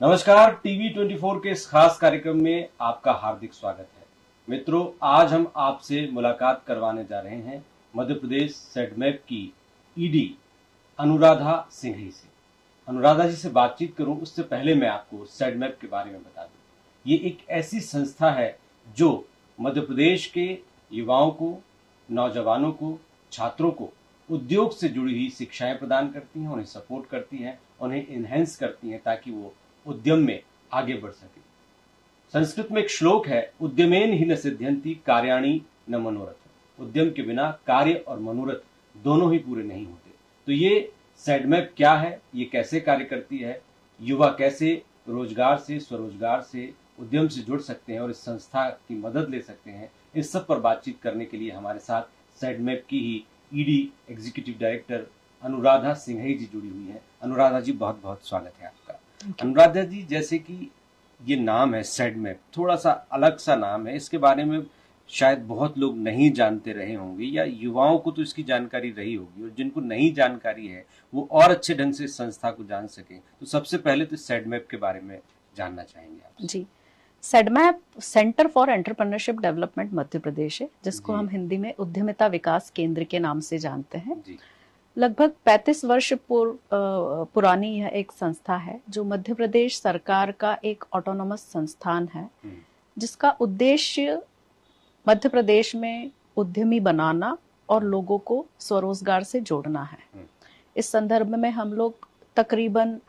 नमस्कार, टीवी 24 के इस खास कार्यक्रम में आपका हार्दिक स्वागत है। मित्रों, आज हम आपसे मुलाकात करवाने जा रहे हैं मध्य प्रदेश सेडमैप की ईडी अनुराधा सिंघई से। अनुराधा जी से बातचीत करूं उससे पहले मैं आपको सेडमैप के बारे में बता दूं। ये एक ऐसी संस्था है जो मध्य प्रदेश के युवाओं को, नौजवानों को, छात्रों को उद्योग से जुड़ी हुई शिक्षाएं प्रदान करती हैं, उन्हें सपोर्ट करती हैं, उन्हें इनहेंस करती हैं ताकि वो उद्यम में आगे बढ़ सके। संस्कृत में एक श्लोक है, उद्यमेन ही न सिद्ध्यन्ति कार्याणि न मनोरथ। उद्यम के बिना कार्य और मनोरथ दोनों ही पूरे नहीं होते। तो ये सेडमैप क्या है, ये कैसे कार्य करती है, युवा कैसे रोजगार से, स्वरोजगार से, उद्यम से जुड़ सकते हैं और इस संस्था की मदद ले सकते हैं, इस सब पर बातचीत करने के लिए हमारे साथ सेडमैप की ही ED executive director Anuradha Singhai ji जुड़ी हुई है। अनुराधा जी, बहुत बहुत स्वागत है आपका। अनुराधा जी, जैसे कि ये नाम है सेडमैप, थोड़ा सा अलग सा नाम है, इसके बारे में शायद बहुत लोग नहीं जानते रहे होंगे या युवाओं को तो इसकी जानकारी रही होगी, और जिनको नहीं जानकारी है वो और अच्छे ढंग से इस संस्था को जान सके। तो सबसे पहले तो सेडमैप के बारे में जानना चाहेंगे आप जी। SEDMAP centre for entrepreneurship development Madhya Pradesh है, जिसको हम हिंदी में उद्यमिता विकास केंद्र के नाम से जानते हैं। जी। लगभग 35 वर्ष पुरानी यह एक संस्था है जो मध्य प्रदेश सरकार का एक ऑटोनोमस संस्थान है, जिसका उद्देश्य मध्य प्रदेश में उद्यमी बनाना और लोगों को स्वरोजगार से जोड़ना है। इस संदर्भ में हम लोग तकरीबन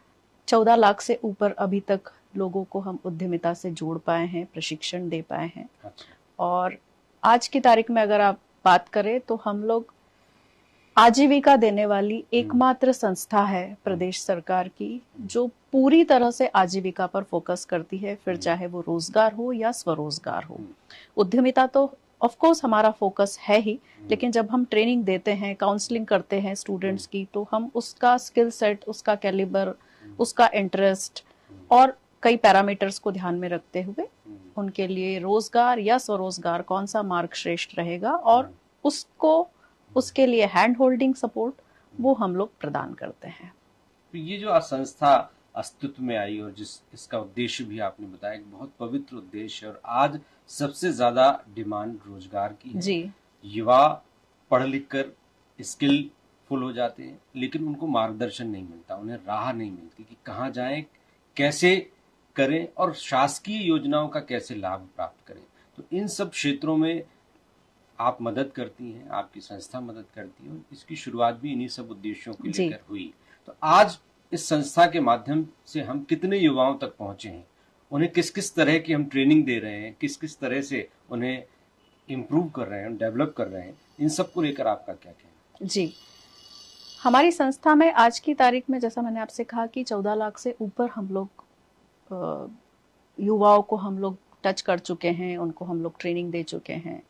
14 लाख से ऊपर अभी तक लोगों को हम उद्यमिता से जोड़ पाए हैं, प्रशिक्षण दे पाए हैं। और आज की तारीख में अगर आप बात करें तो हम लोग आजीविका देने वाली एकमात्र संस्था है प्रदेश सरकार की जो पूरी तरह से आजीविका पर फोकस करती है, फिर चाहे वो रोजगार हो या स्वरोजगार हो। उद्यमिता तो ऑफ कोर्स हमारा फोकस है ही, लेकिन जब हम ट्रेनिंग देते हैं, काउंसलिंग करते हैं स्टूडेंट्स की, तो हम उसका स्किल सेट, उसका कैलिबर, उसका इंटरेस्ट और कई पैरामीटर्स को ध्यान में रखते हुए उनके लिए रोजगार या स्वरोजगार कौन सा मार्ग श्रेष्ठ रहेगा और उसके लिए हैंड होल्डिंग सपोर्ट वो हम लोग प्रदान करते हैं। तो ये जो संस्था अस्तित्व में आई और इसका उद्देश्य भी आपने बताया, एक बहुत पवित्र उद्देश्य है, और आज सबसे ज्यादा डिमांड रोजगार की है। जी। युवा पढ़ लिख कर स्किलफुल हो जाते हैं, लेकिन उनको मार्गदर्शन नहीं मिलता, उन्हें राह नहीं मिलती कि कहाँ जाएं, कैसे करें और शासकीय योजनाओं का कैसे लाभ प्राप्त करें। तो इन सब क्षेत्रों में आप मदद करती हैं, आपकी संस्था मदद करती है, और इसकी शुरुआत भी इन्हीं सब उद्देश्यों को लेकर हुई। तो आज इस संस्था के माध्यम से हम कितने युवाओं तक पहुंचे हैं, उन्हें किस किस तरह की हम ट्रेनिंग दे रहे हैं, किस किस तरह से उन्हें इम्प्रूव कर रहे हैं, डेवलप कर रहे हैं, इन सब को लेकर आपका क्या कहना है? जी, हमारी संस्था में आज की तारीख में, जैसा मैंने आपसे कहा कि 14 लाख से ऊपर हम लोग युवाओं को हम लोग टच कर चुके हैं, उनको हम लोग ट्रेनिंग दे चुके हैं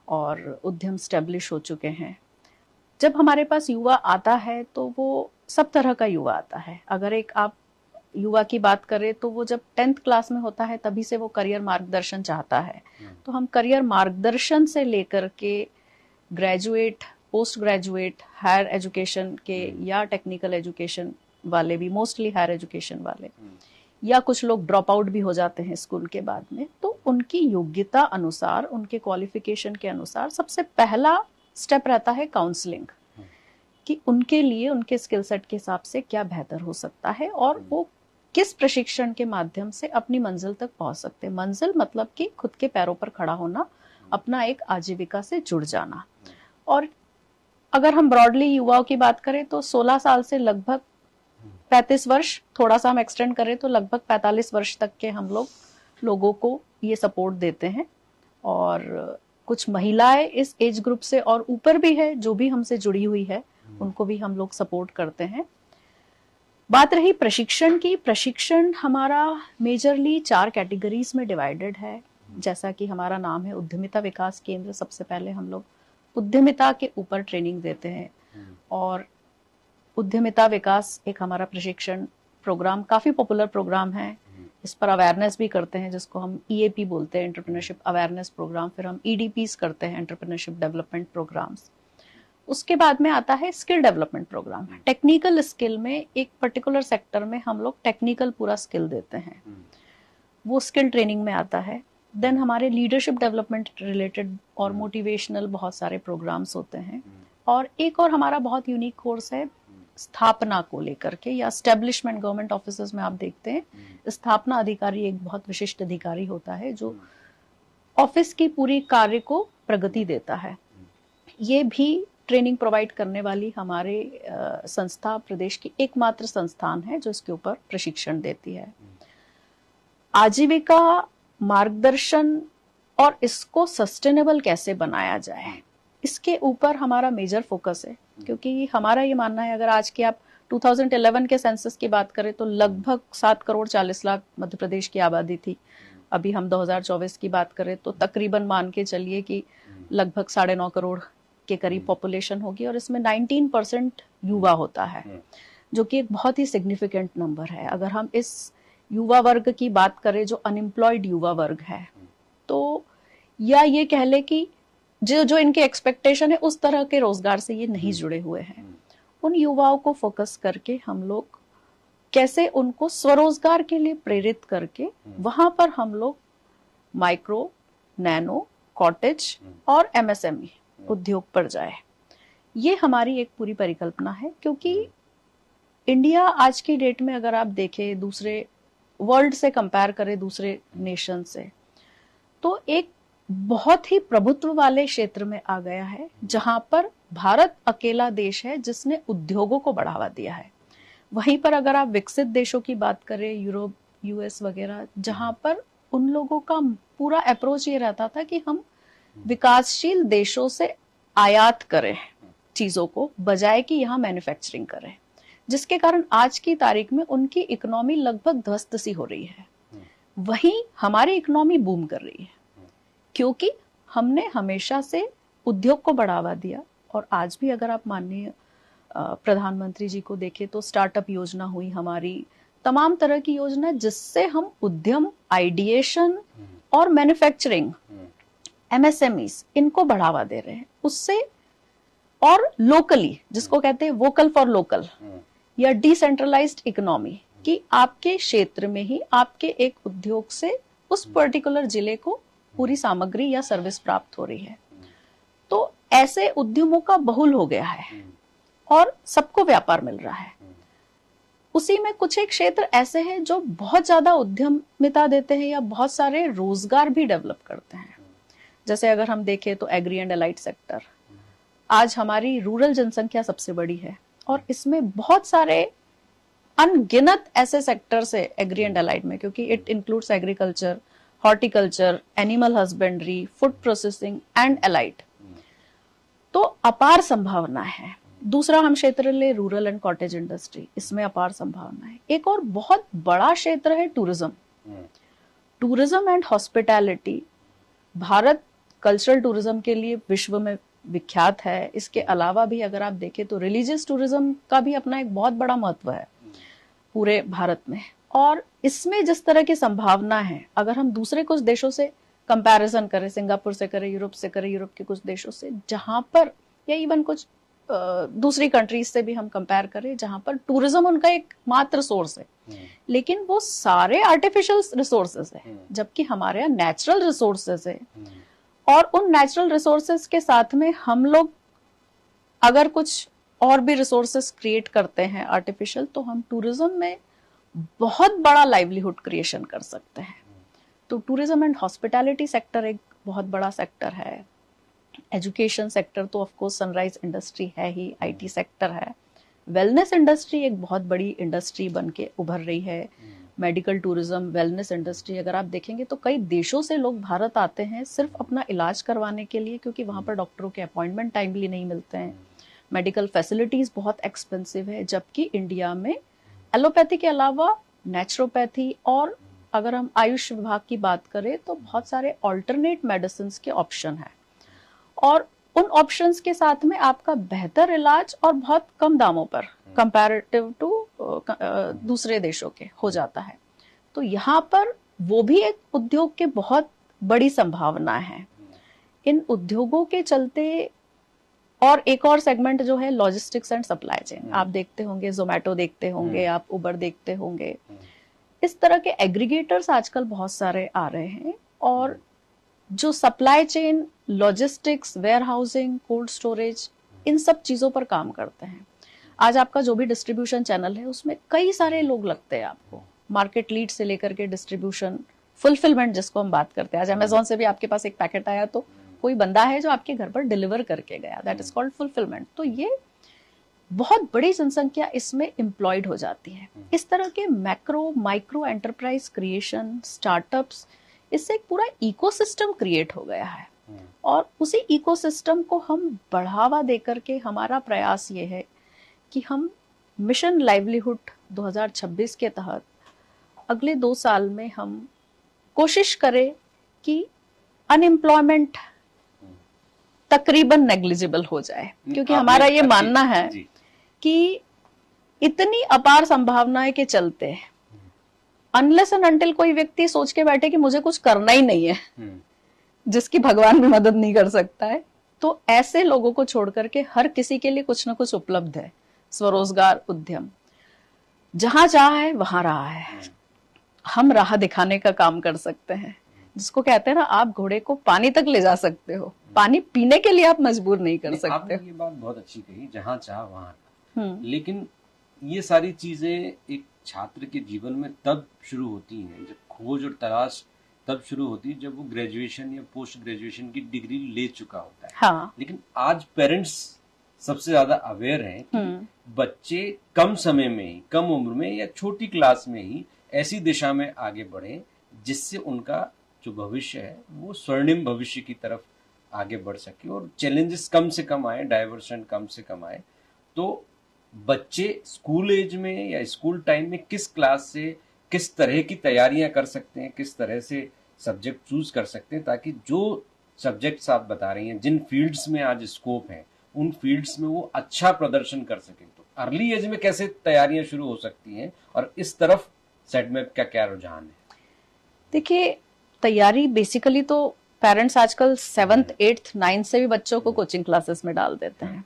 और उद्यम स्टैब्लिश हो चुके हैं। जब हमारे पास युवा आता है तो वो सब तरह का युवा आता है। अगर एक आप युवा की बात करें तो वो जब 10th क्लास में होता है तभी से वो करियर मार्गदर्शन चाहता है। तो हम करियर मार्गदर्शन से लेकर के graduate, post graduate, higher education के या टेक्निकल एजुकेशन वाले भी, मोस्टली हायर एजुकेशन वाले, या कुछ लोग ड्रॉप आउट भी हो जाते हैं स्कूल के बाद में, तो उनकी योग्यता अनुसार, उनके क्वालिफिकेशन के अनुसार सबसे पहला स्टेप रहता है काउंसलिंग, कि उनके लिए उनके स्किल सेट के हिसाब से क्या बेहतर हो सकता है और वो किस प्रशिक्षण के माध्यम से अपनी मंजिल तक पहुंच सकते हैं। मंजिल मतलब कि खुद के पैरों पर खड़ा होना, अपना एक आजीविका से जुड़ जाना। और अगर हम ब्रॉडली युवाओं की बात करें तो 16 साल से लगभग 35 वर्ष, थोड़ा सा हम एक्सटेंड करें तो लगभग 45 वर्ष तक के हम लोगों को ये सपोर्ट देते हैं। और कुछ महिलाएं इस एज ग्रुप से और ऊपर भी है जो भी हमसे जुड़ी हुई है, उनको भी हम लोग सपोर्ट करते हैं। बात रही प्रशिक्षण की, प्रशिक्षण हमारा मेजरली 4 कैटेगरीज में डिवाइडेड है। जैसा कि हमारा नाम है उद्यमिता विकास केंद्र, सबसे पहले हम लोग उद्यमिता के ऊपर ट्रेनिंग देते हैं और उद्यमिता विकास एक हमारा प्रशिक्षण प्रोग्राम, काफी पॉपुलर प्रोग्राम है। इस पर अवेयरनेस भी करते हैं जिसको हम EAP बोलते हैं, एंटरप्रेन्योरशिप अवेयरनेस प्रोग्राम। फिर हम EDPs करते हैं, एंटरप्रेन्योरशिप डेवलपमेंट प्रोग्राम्स। उसके बाद में आता है skill development program. Technical skill में एक पर्टिकुलर सेक्टर में हम लोग टेक्निकल पूरा स्किल देते हैं, वो स्किल ट्रेनिंग में आता है। देन हमारे लीडरशिप डेवलपमेंट रिलेटेड और मोटिवेशनल बहुत सारे प्रोग्राम्स होते हैं। और एक और हमारा बहुत यूनिक कोर्स है स्थापना को लेकर के, या एस्टेब्लिशमेंट। गवर्नमेंट ऑफिसेज में आप देखते हैं स्थापना अधिकारी एक बहुत विशिष्ट अधिकारी होता है जो ऑफिस की पूरी कार्य को प्रगति देता है। ये भी ट्रेनिंग प्रोवाइड करने वाली हमारे संस्था प्रदेश की एकमात्र संस्थान है जो इसके ऊपर प्रशिक्षण देती है। आजीविका मार्गदर्शन और इसको सस्टेनेबल कैसे बनाया जाए, इसके ऊपर हमारा मेजर फोकस है। क्योंकि हमारा ये मानना है, अगर आज की आप 2011 के सेंसस की बात करें तो लगभग 7,40,00,000 मध्य प्रदेश की आबादी थी। अभी हम 2024 की बात करें तो तकरीबन मान के चलिए कि लगभग 9.5 करोड़ के करीब पॉपुलेशन होगी, और इसमें 19% युवा होता है, जो कि एक बहुत ही सिग्निफिकेंट नंबर है। अगर हम इस युवा वर्ग की बात करें जो अनएम्प्लॉयड युवा वर्ग है, तो या ये कह ले कि जो इनके एक्सपेक्टेशन है उस तरह के रोजगार से ये नहीं जुड़े हुए हैं, उन युवाओं को फोकस करके हम लोग कैसे उनको स्वरोजगार के लिए प्रेरित करके वहां पर हम लोग माइक्रो, नैनो, कॉटेज और एमएसएमई उद्योग पर जाए। ये हमारी एक पूरी परिकल्पना है। क्योंकि इंडिया आज की डेट में अगर आप देखें दूसरे वर्ल्ड से कंपेयर करें दूसरे नेशन से, तो एक बहुत ही प्रभुत्व वाले क्षेत्र में आ गया है, जहां पर भारत अकेला देश है जिसने उद्योगों को बढ़ावा दिया है। वहीं पर अगर आप विकसित देशों की बात करें, यूरोप, यूएस वगैरह, जहां पर उन लोगों का पूरा अप्रोच ये रहता था कि हम विकासशील देशों से आयात करें चीजों को, बजाय कि यहाँ मैन्युफैक्चरिंग करें, जिसके कारण आज की तारीख में उनकी इकोनॉमी लगभग ध्वस्त सी हो रही है। वहीं हमारी इकोनॉमी बूम कर रही है, क्योंकि हमने हमेशा से उद्योग को बढ़ावा दिया। और आज भी अगर आप माननीय प्रधानमंत्री जी को देखें तो स्टार्टअप योजना हुई हमारी, तमाम तरह की योजना जिससे हम उद्यम, आइडिएशन और मैन्युफैक्चरिंग, एमएसएमईज, इनको बढ़ावा दे रहे हैं। उससे और लोकली, जिसको कहते हैं वोकल फॉर लोकल या डिसेंट्रलाइज्ड इकोनॉमी, कि आपके क्षेत्र में ही आपके एक उद्योग से उस पर्टिकुलर जिले को पूरी सामग्री या सर्विस प्राप्त हो रही है। तो ऐसे उद्यमों का बहुल हो गया है और सबको व्यापार मिल रहा है। उसी में कुछ एक क्षेत्र ऐसे हैं जो बहुत ज्यादा उद्यमिता देते हैं या बहुत सारे रोजगार भी डेवलप करते हैं। जैसे अगर हम देखें तो एग्री एंड एलाइड सेक्टर, आज हमारी रूरल जनसंख्या सबसे बड़ी है और इसमें बहुत सारे अनगिनत ऐसे सेक्टर्स है एग्री एंड एलाइड में, क्योंकि it includes agriculture, horticulture, animal husbandry, food processing and allied. तो अपार संभावना है। दूसरा हम क्षेत्र ले रूरल एंड कॉटेज इंडस्ट्री, इसमें अपार संभावना है। एक और बहुत बड़ा क्षेत्र है tourism. Tourism and hospitality, Bharat cultural tourism के लिए विश्व में विख्यात है। इसके अलावा भी अगर आप देखें तो रिलीजियस टूरिज्म का भी अपना एक बहुत बड़ा महत्व है पूरे भारत में। और इसमें जिस तरह की संभावना है, अगर हम दूसरे कुछ देशों से कंपैरिजन करें, सिंगापुर से करें, यूरोप से करें, यूरोप के कुछ देशों से, जहां पर या इवन कुछ दूसरी कंट्रीज से भी हम कंपेयर करें जहां पर टूरिज्म उनका एक मात्र सोर्स है, लेकिन वो सारे आर्टिफिशियल रिसोर्सेज है, जबकि हमारे यहाँ नेचुरल रिसोर्सेज है। और उन नेचुरल रिसोर्सेज के साथ में हम लोग अगर कुछ और भी रिसोर्सेज क्रिएट करते हैं आर्टिफिशियल, तो हम टूरिज्म में बहुत बड़ा लाइवलीहुड क्रिएशन कर सकते हैं। तो टूरिज्म एंड हॉस्पिटैलिटी सेक्टर एक बहुत बड़ा सेक्टर है। एजुकेशन सेक्टर तो ऑफ कोर्स सनराइज इंडस्ट्री है ही, आईटी सेक्टर है। वेलनेस इंडस्ट्री एक बहुत बड़ी इंडस्ट्री बन के उभर रही है। मेडिकल टूरिज्म, वेलनेस इंडस्ट्री, अगर आप देखेंगे तो कई देशों से लोग भारत आते हैं सिर्फ अपना इलाज करवाने के लिए, क्योंकि वहां पर डॉक्टरों के अपॉइंटमेंट टाइमली नहीं मिलते हैं। मेडिकल फैसिलिटीज बहुत एक्सपेंसिव है, जबकि इंडिया में एलोपैथी के अलावा नेचुरोपैथी और अगर हम आयुष विभाग की बात करें तो बहुत सारे ऑल्टरनेट मेडिसिन के ऑप्शन है। और उन ऑप्शंस के साथ में आपका बेहतर इलाज और बहुत कम दामों पर कंपैरेटिव टू दूसरे देशों के हो जाता है। तो यहाँ पर वो भी एक उद्योग के बहुत बड़ी संभावना है। इन उद्योगों के चलते और एक और सेगमेंट जो है लॉजिस्टिक्स एंड सप्लाई चेन, आप देखते होंगे जोमेटो देखते होंगे, आप उबर देखते होंगे, इस तरह के एग्रीगेटर्स आजकल बहुत सारे आ रहे हैं और जो supply chain, logistics, warehousing, cold storage, इन सब चीजों पर काम करते हैं। आज आपका जो भी डिस्ट्रीब्यूशन चैनल है उसमें कई सारे लोग लगते हैं आपको, मार्केट लीड से लेकर के डिस्ट्रीब्यूशन, फुलफिलमेंट जिसको हम बात करते हैं। आज अमेजोन से भी आपके पास एक पैकेट आया तो कोई बंदा है जो आपके घर पर डिलीवर करके गया, दैट इज कॉल्ड फुलफिलमेंट। तो ये बहुत बड़ी जनसंख्या इसमें एम्प्लॉयड हो जाती है। इस तरह के macro micro enterprise creation, startups, इससे एक पूरा इकोसिस्टम क्रिएट हो गया है और उसी इकोसिस्टम को हम बढ़ावा देकर के हमारा प्रयास ये है कि हम मिशन लाइवलीहुड 2026 के तहत अगले 2 साल में हम कोशिश करें कि अनएम्प्लॉयमेंट तकरीबन नेग्लिजिबल हो जाए, क्योंकि हमारा ये मानना है कि इतनी अपार संभावनाएं के चलते अनलेस एंड अनटिल कोई व्यक्ति सोच के बैठे कि मुझे कुछ करना ही नहीं है, जिसकी भगवान भी मदद नहीं कर सकता है, तो ऐसे लोगों को छोड़ करके हर किसी के लिए कुछ ना कुछ उपलब्ध है। स्वरोजगार उद्यम जहां चाह है वहां रहा है, हम राह दिखाने का काम कर सकते हैं। जिसको कहते हैं ना, आप घोड़े को पानी तक ले जा सकते हो, पानी पीने के लिए आप मजबूर नहीं कर सकते। आपने ये बात बहुत अच्छी कही, जहां चाह वहां। लेकिन ये सारी चीजें एक छात्र के जीवन में तब शुरू होती हैं, जब खोज और तलाश तब शुरू होती है जब वो ग्रेजुएशन या पोस्ट ग्रेजुएशन की डिग्री ले चुका होता है। हाँ। लेकिन आज पेरेंट्स सबसे ज्यादा अवेयर हैं कि बच्चे कम समय में ही, कम उम्र में या छोटी क्लास में ही ऐसी दिशा में आगे बढ़े जिससे उनका जो भविष्य है वो स्वर्णिम भविष्य की तरफ आगे बढ़ सके और चैलेंजेस कम से कम आए, डाइवर्शन कम से कम आए। तो बच्चे स्कूल एज में या स्कूल टाइम में किस क्लास से किस तरह की तैयारियां कर सकते हैं, किस तरह से सब्जेक्ट चूज कर सकते हैं, ताकि जो सब्जेक्ट्स आप बता रही हैं, जिन फील्ड्स में आज स्कोप है, उन फील्ड्स में वो अच्छा प्रदर्शन कर सकें। तो अर्ली एज में कैसे तैयारियां शुरू हो सकती हैं और इस तरफ सेडमेप का क्या रुझान है? देखिए, तैयारी बेसिकली तो पेरेंट्स आजकल 7th 8th 9th से भी बच्चों को कोचिंग क्लासेस में डाल देते हैं।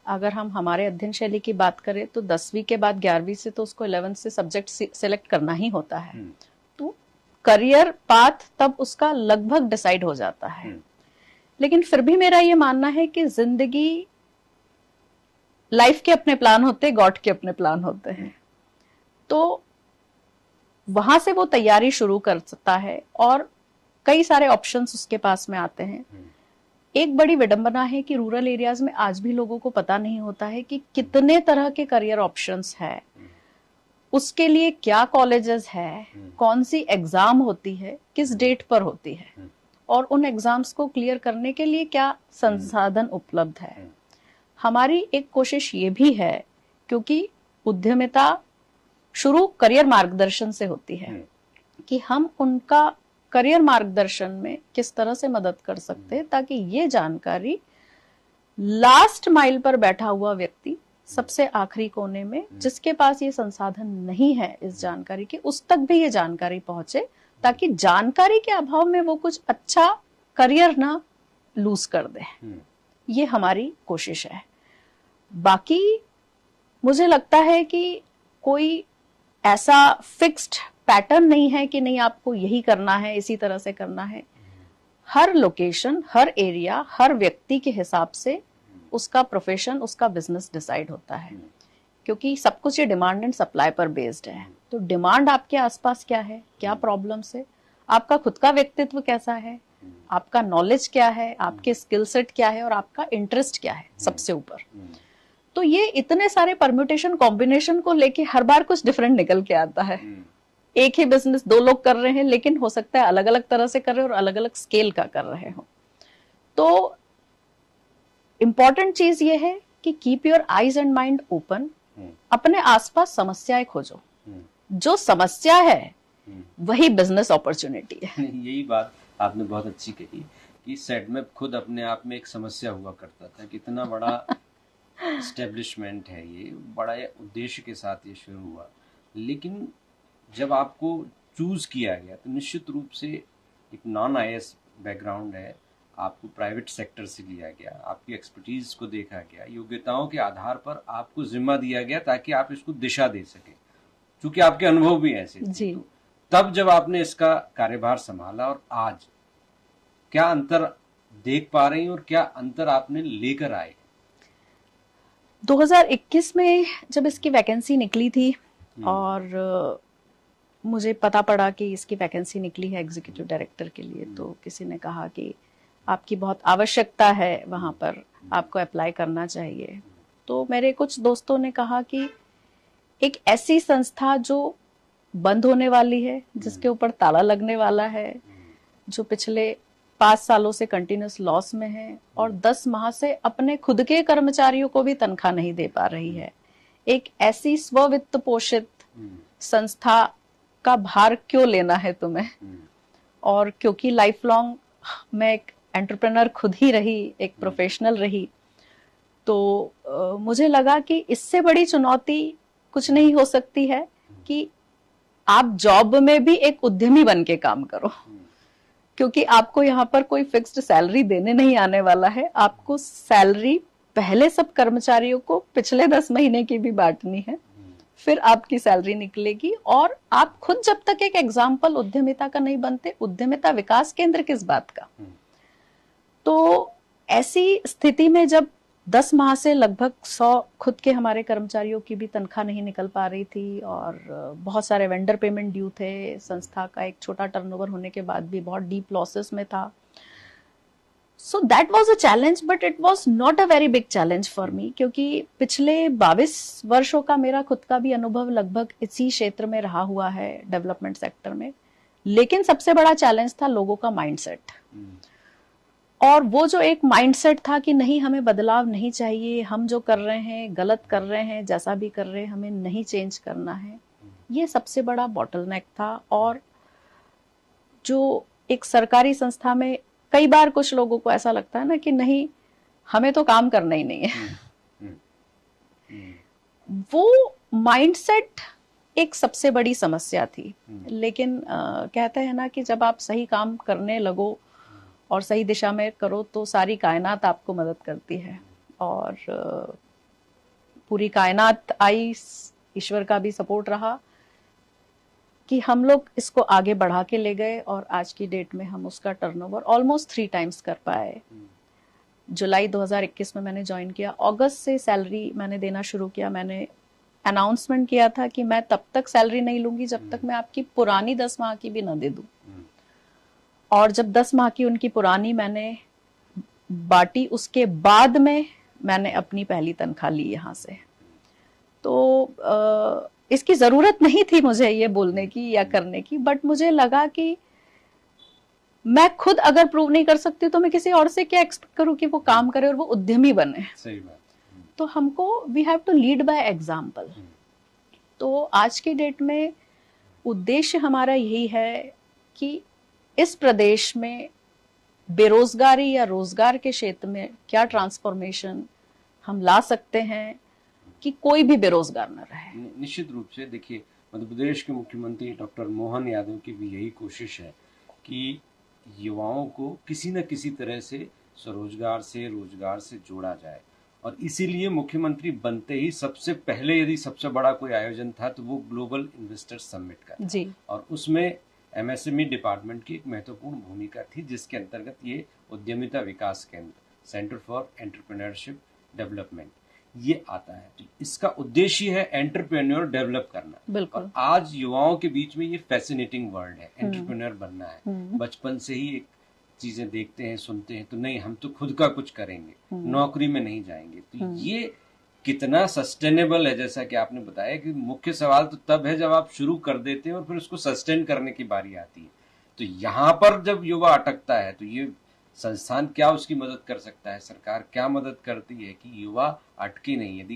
अगर हम हमारे अध्ययन शैली की बात करें तो 10वीं के बाद 11वीं से तो उसको 11th से सब्जेक्ट सिलेक्ट करना ही होता है। तो करियर पाथ तब उसका लगभग डिसाइड हो जाता है। लेकिन फिर भी मेरा ये मानना है कि जिंदगी, लाइफ के अपने प्लान होते हैं, गॉड के अपने प्लान होते हैं। तो वहां से वो तैयारी शुरू कर सकता है और कई सारे ऑप्शंस उसके पास में आते हैं। एक बड़ी विडंबना है कि रूरल एरियाज में आज भी लोगों को पता नहीं होता है कि कितने तरह के करियर ऑप्शंस है, उसके लिए क्या कॉलेजेस है, कौन सी एग्जाम होती है, किस डेट पर होती है और उन एग्जाम्स को क्लियर करने के लिए क्या संसाधन उपलब्ध है। हमारी एक कोशिश ये भी है, क्योंकि उद्यमिता शुरू करियर मार्गदर्शन से होती है, कि हम उनका करियर मार्गदर्शन में किस तरह से मदद कर सकते हैं ताकि ये जानकारी लास्ट माइल पर बैठा हुआ व्यक्ति, सबसे आखिरी कोने में, जिसके पास ये संसाधन नहीं है इस जानकारी के, उस तक भी ये जानकारी पहुंचे, ताकि जानकारी के अभाव में वो कुछ अच्छा करियर ना लूज कर दे। ये हमारी कोशिश है। बाकी मुझे लगता है कि कोई ऐसा फिक्स्ड पैटर्न नहीं है कि नहीं आपको यही करना है, इसी तरह से करना है। हर लोकेशन, हर एरिया, हर व्यक्ति के हिसाब से उसका प्रोफेशन, उसका बिजनेस डिसाइड होता है, क्योंकि सब कुछ ये डिमांड एंड सप्लाई पर बेस्ड है। तो डिमांड आपके आसपास क्या है, क्या प्रॉब्लम्स है, आपका खुद का व्यक्तित्व कैसा है, आपका नॉलेज क्या है, आपके स्किल सेट क्या है और आपका इंटरेस्ट क्या है सबसे ऊपर। तो ये इतने सारे परम्यूटेशन कॉम्बिनेशन को लेके हर बार कुछ डिफरेंट निकल के आता है। एक ही बिजनेस 2 लोग कर रहे हैं, लेकिन हो सकता है अलग अलग तरह से कर रहे हो और अलग अलग स्केल का कर रहे हो। तो इंपॉर्टेंट चीज ये है कि keep your eyes and mind open, अपने आसपास समस्याएं खोजो। जो समस्या है वही बिजनेस अपॉर्चुनिटी है। यही बात आपने बहुत अच्छी कही कि सेडमेप खुद अपने आप में एक समस्या हुआ करता था। कितना बड़ा एस्टेब्लिशमेंट है, ये बड़ा उद्देश्य के साथ ये शुरू हुआ, लेकिन जब आपको चूज किया गया तो निश्चित रूप से एक नॉन आईएएस बैकग्राउंड है, आपको प्राइवेट सेक्टर से लिया गया, आपकी एक्सपर्टीज को देखा गया, योग्यताओं के आधार पर आपको जिम्मा दिया गया ताकि आप इसको दिशा दे सके, क्योंकि आपके अनुभव भी ऐसे थे। तो तब जब आपने इसका कार्यभार संभाला और आज क्या अंतर देख पा रही हैं और क्या अंतर आपने लेकर आए? 2021 में जब इसकी वैकेंसी निकली थी और मुझे पता पड़ा कि इसकी वैकेंसी निकली है एग्जीक्यूटिव डायरेक्टर के लिए, तो किसी ने कहा कि आपकी बहुत आवश्यकता है वहां पर, आपको अप्लाई करना चाहिए। तो मेरे कुछ दोस्तों ने कहा कि एक ऐसी संस्था जो बंद होने वाली है, जिसके ऊपर ताला लगने वाला है, जो पिछले 5 सालों से कंटिन्यूस लॉस में है और 10 माह से अपने खुद के कर्मचारियों को भी तनख्वाह नहीं दे पा रही है, एक ऐसी स्ववित्त पोषित संस्था का भार क्यों लेना है तुम्हें? और क्योंकि लाइफ लॉन्ग मैं एक एंटरप्रेन्योर खुद ही रही, एक प्रोफेशनल रही, तो मुझे लगा कि इससे बड़ी चुनौती कुछ नहीं हो सकती है कि आप जॉब में भी एक उद्यमी बन के काम करो, क्योंकि आपको यहाँ पर कोई फिक्स्ड सैलरी देने नहीं आने वाला है। आपको सैलरी पहले सब कर्मचारियों को पिछले 10 महीने की भी बांटनी है, फिर आपकी सैलरी निकलेगी। और आप खुद जब तक एक एग्जाम्पल उद्यमिता का नहीं बनते, उद्यमिता विकास केंद्र किस बात का? तो ऐसी स्थिति में जब 10 माह से लगभग 100 खुद के हमारे कर्मचारियों की भी तनख्वाह नहीं निकल पा रही थी और बहुत सारे वेंडर पेमेंट ड्यू थे, संस्था का एक छोटा टर्नओवर होने के बाद भी बहुत डीप लॉसेस में था। So that was a challenge, but it was not a very big challenge for me, क्योंकि पिछले 22 वर्षों का मेरा खुद का भी अनुभव लगभग इसी क्षेत्र में रहा हुआ है, डेवलपमेंट सेक्टर में। लेकिन सबसे बड़ा चैलेंज था लोगों का माइंडसेट, और वो जो एक माइंडसेट था कि नहीं, हमें बदलाव नहीं चाहिए, हम जो कर रहे हैं गलत कर रहे हैं, जैसा भी कर रहे हैं हमें नहीं चेंज करना है, ये सबसे बड़ा बॉटलनेक था। और जो एक सरकारी संस्था में कई बार कुछ लोगों को ऐसा लगता है ना कि नहीं, हमें तो काम करना ही नहीं है, वो माइंडसेट एक सबसे बड़ी समस्या थी। लेकिन कहते हैं ना कि जब आप सही काम करने लगो और सही दिशा में करो तो सारी कायनात आपको मदद करती है, और पूरी कायनात आई, ईश्वर का भी सपोर्ट रहा कि हम लोग इसको आगे बढ़ा के ले गए, और आज की डेट में हम उसका टर्नओवर ऑलमोस्ट 3 टाइम्स कर पाए। जुलाई 2021 में मैंने ज्वाइन किया, अगस्त से सैलरी मैंने देना शुरू किया। मैंने अनाउंसमेंट किया था कि मैं तब तक सैलरी नहीं लूंगी जब तक मैं आपकी पुरानी 10 माह की भी ना दे दूं। और जब 10 माह की उनकी पुरानी मैंने बांटी, उसके बाद में मैंने अपनी पहली तनख्वाह ली यहाँ से। तो इसकी जरूरत नहीं थी मुझे ये बोलने की या करने की, बट मुझे लगा कि मैं खुद अगर प्रूव नहीं कर सकती तो मैं किसी और से क्या एक्सपेक्ट करूं कि वो काम करे और वो उद्यमी बने। सही बात। तो हमको we have to lead by example. तो आज की डेट में उद्देश्य हमारा यही है कि इस प्रदेश में बेरोजगारी या रोजगार के क्षेत्र में क्या ट्रांसफॉर्मेशन हम ला सकते हैं कि कोई भी बेरोजगार न रहे। निश्चित रूप से देखिए, मध्य प्रदेश के मुख्यमंत्री डॉक्टर मोहन यादव की भी यही कोशिश है कि युवाओं को किसी न किसी तरह से स्वरोजगार से, रोजगार से जोड़ा जाए। और इसीलिए मुख्यमंत्री बनते ही सबसे पहले यदि सबसे बड़ा कोई आयोजन था तो वो ग्लोबल इन्वेस्टर समिट का था। जी। और उसमें एमएसएमई डिपार्टमेंट की एक महत्वपूर्ण भूमिका थी, जिसके अंतर्गत ये उद्यमिता विकास केंद्र, सेंटर फॉर एंटरप्रेन्योरशिप डेवलपमेंट, ये आता है। तो इसका उद्देश्य है एंटरप्रेन्योर डेवलप करना। बिल्कुल। और आज युवाओं के बीच में ये फैसिनेटिंग वर्ड है, एंटरप्रेन्योर बनना है। बचपन से ही एक चीजें देखते हैं, सुनते हैं, तो नहीं हम तो खुद का कुछ करेंगे, नौकरी में नहीं जाएंगे। तो ये कितना सस्टेनेबल है, जैसा कि आपने बताया कि मुख्य सवाल तो तब है जब आप शुरू कर देते हैं और फिर उसको सस्टेन करने की बारी आती है। तो यहाँ पर जब युवा अटकता है तो ये संस्थान क्या उसकी मदद कर सकता है, सरकार क्या मदद करती है कि युवा अटके नहीं। यदि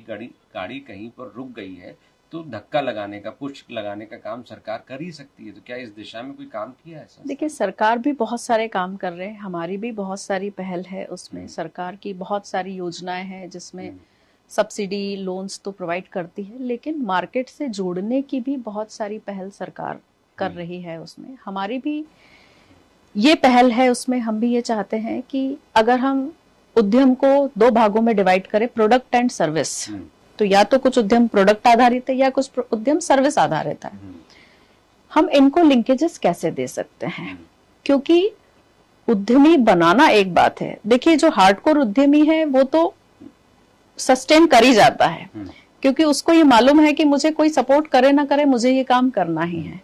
गाड़ी कहीं पर रुक गई है तो धक्का लगाने का, पुश लगाने का काम सरकार कर ही सकती है। तो क्या इस दिशा में कोई काम किया है? देखिए, सरकार भी बहुत सारे काम कर रहे हैं, हमारी भी बहुत सारी पहल है उसमें। सरकार की बहुत सारी योजनाएं हैं जिसमें सब्सिडी, लोन्स तो प्रोवाइड करती है, लेकिन मार्केट से जोड़ने की भी बहुत सारी पहल सरकार कर रही है उसमें। हमारी भी ये पहल है, उसमें हम भी ये चाहते हैं कि अगर हम उद्यम को 2 भागों में डिवाइड करें, प्रोडक्ट एंड सर्विस, तो या तो कुछ उद्यम प्रोडक्ट आधारित है या कुछ उद्यम सर्विस आधारित है। हम इनको लिंकेजेस कैसे दे सकते हैं, क्योंकि उद्यमी बनाना एक बात है। देखिए, जो हार्डकोर उद्यमी है वो तो सस्टेन कर ही जाता है, क्योंकि उसको ये मालूम है कि मुझे कोई सपोर्ट करे ना करे, मुझे ये काम करना ही है।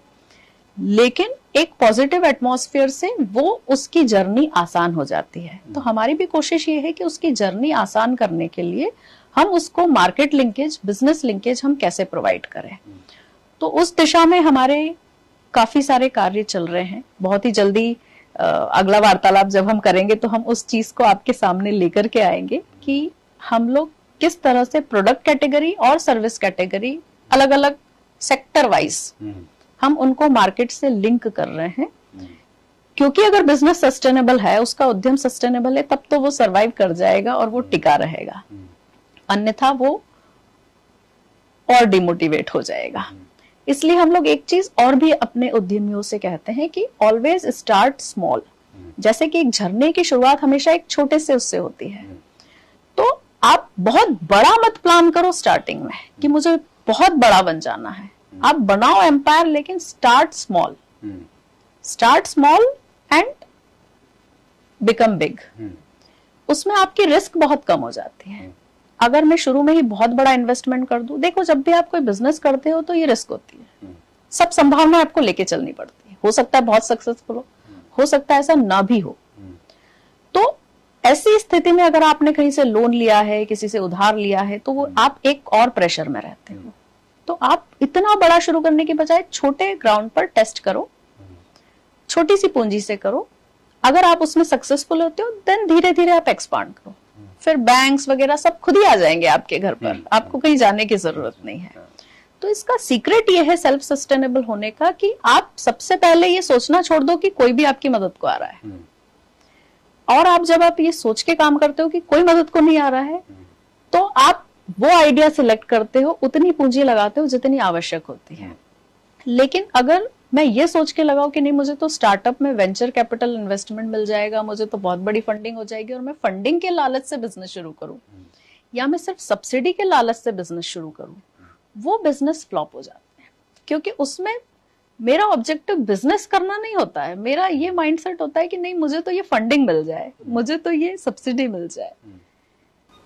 लेकिन एक पॉजिटिव एटमॉस्फेयर से वो उसकी जर्नी आसान हो जाती है। तो हमारी भी कोशिश ये है कि उसकी जर्नी आसान करने के लिए हम उसको मार्केट लिंकेज, बिजनेस लिंकेज हम कैसे प्रोवाइड करें। तो उस दिशा में हमारे काफी सारे कार्य चल रहे हैं। बहुत ही जल्दी अगला वार्तालाप जब हम करेंगे तो हम उस चीज को आपके सामने लेकर के आएंगे कि हम लोग किस तरह से प्रोडक्ट कैटेगरी और सर्विस कैटेगरी अलग अलग सेक्टर वाइज हम उनको मार्केट से लिंक कर रहे हैं। क्योंकि अगर बिजनेस सस्टेनेबल है, उसका उद्यम सस्टेनेबल है, तब तो वो सरवाइव कर जाएगा और वो टिका रहेगा, अन्यथा वो और डिमोटिवेट हो जाएगा। इसलिए हम लोग एक चीज और भी अपने उद्यमियों से कहते हैं कि ऑलवेज स्टार्ट स्मॉल। जैसे कि एक झरने की शुरुआत हमेशा एक छोटे से उससे होती है। तो आप बहुत बड़ा मत प्लान करो स्टार्टिंग में कि मुझे बहुत बड़ा बन जाना है। आप बनाओ एम्पायर, लेकिन start small. Start small and become big. उसमें आपकी रिस्क बहुत कम हो जाती है। अगर मैं शुरू में ही बहुत बड़ा इन्वेस्टमेंट कर दूं, देखो जब भी आप कोई बिजनेस करते हो तो ये रिस्क होती है, सब संभावना आपको लेके चलनी पड़ती है। हो सकता है बहुत सक्सेसफुल हो सकता है ऐसा ना भी हो। तो ऐसी स्थिति में अगर आपने कहीं से लोन लिया है, किसी से उधार लिया है, तो वो आप एक और प्रेशर में रहते हो। तो आप इतना बड़ा शुरू करने के बजाय छोटे ग्राउंड पर टेस्ट करो, छोटी सी पूंजी से करो। अगर आप उसमें सक्सेसफुल होते हो, देन धीरे धीरे आप एक्सपांड करो। फिर बैंक्स वगैरह सब खुद ही आ जाएंगे आपके घर पर, आपको कहीं जाने की जरूरत नहीं है। तो इसका सीक्रेट ये है सेल्फ सस्टेनेबल होने का कि आप सबसे पहले ये सोचना छोड़ दो कि कोई भी आपकी मदद को आ रहा है। और आप जब आप ये सोच के काम करते हो कि कोई मदद को नहीं आ रहा है, तो आप वो आइडिया सिलेक्ट करते हो, उतनी पूंजी लगाते हो जितनी आवश्यक होती है। लेकिन अगर मैं ये सोच के लगाऊं कि नहीं, मुझे तो स्टार्टअप में वेंचर कैपिटल इन्वेस्टमेंट मिल जाएगा, मुझे तो बहुत बड़ी फंडिंग हो जाएगी, और मैं फंडिंग के लालच से बिजनेस शुरू करूं, या मैं सिर्फ सब्सिडी के लालच से बिजनेस शुरू करूं, वो बिजनेस फ्लॉप हो जाते हैं। क्योंकि उसमें मेरा ऑब्जेक्टिव बिजनेस करना नहीं होता है, मेरा ये माइंडसेट होता है कि नहीं, मुझे तो ये फंडिंग मिल जाए, मुझे तो ये सब्सिडी मिल जाए।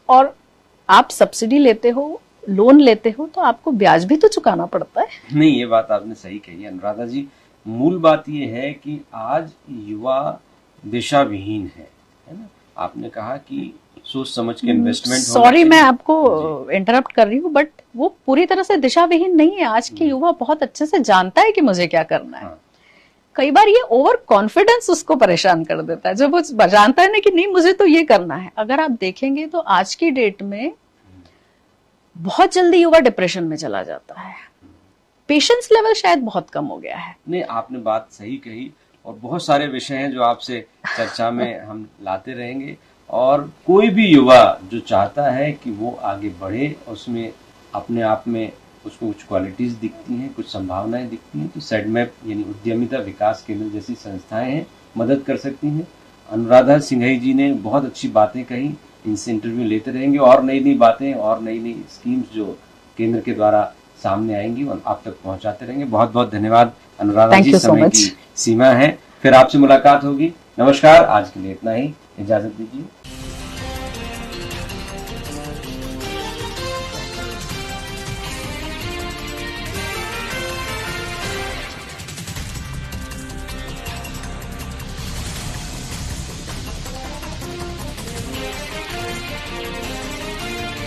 और आप सब्सिडी लेते हो, लोन लेते हो, तो आपको ब्याज भी तो चुकाना पड़ता है। नहीं, ये बात आपने सही कही अनुराधा जी। मूल बात ये है कि आज युवा दिशा विहीन है ना। आपने कहा कि सोच समझ के इन्वेस्टमेंट। सॉरी, मैं आपको इंटरप्ट कर रही हूँ, बट वो पूरी तरह से दिशा विहीन नहीं है। आज की युवा बहुत अच्छे से जानता है कि मुझे क्या करना है। कई बार ये ओवर कॉन्फिडेंस उसको परेशान कर देता है, जब वो जानता है ना कि नहीं, मुझे तो ये करना है। अगर आप देखेंगे तो आज की डेट में बहुत जल्दी युवा डिप्रेशन में चला जाता है। पेशेंस लेवल शायद बहुत कम हो गया है। नहीं, आपने बात सही कही, और बहुत सारे विषय हैं जो आपसे चर्चा में हम लाते रहेंगे। और कोई भी युवा जो चाहता है कि वो आगे बढ़े, उसमें अपने आप में उसको कुछ क्वालिटीज दिखती हैं, कुछ संभावनाएं दिखती हैं, तो सेडमेप यानी उद्यमिता विकास केंद्र जैसी संस्थाएं हैं, मदद कर सकती हैं। अनुराधा सिंघई जी ने बहुत अच्छी बातें कही, इनसे इंटरव्यू लेते रहेंगे, और नई नई बातें और नई नई स्कीम्स जो केंद्र के द्वारा सामने आएंगी वो आप तक पहुंचाते रहेंगे। बहुत बहुत धन्यवाद अनुराधा जी। समय की सीमा है, फिर आपसे मुलाकात होगी। नमस्कार, आज के लिए इतना ही, इजाजत दीजिए।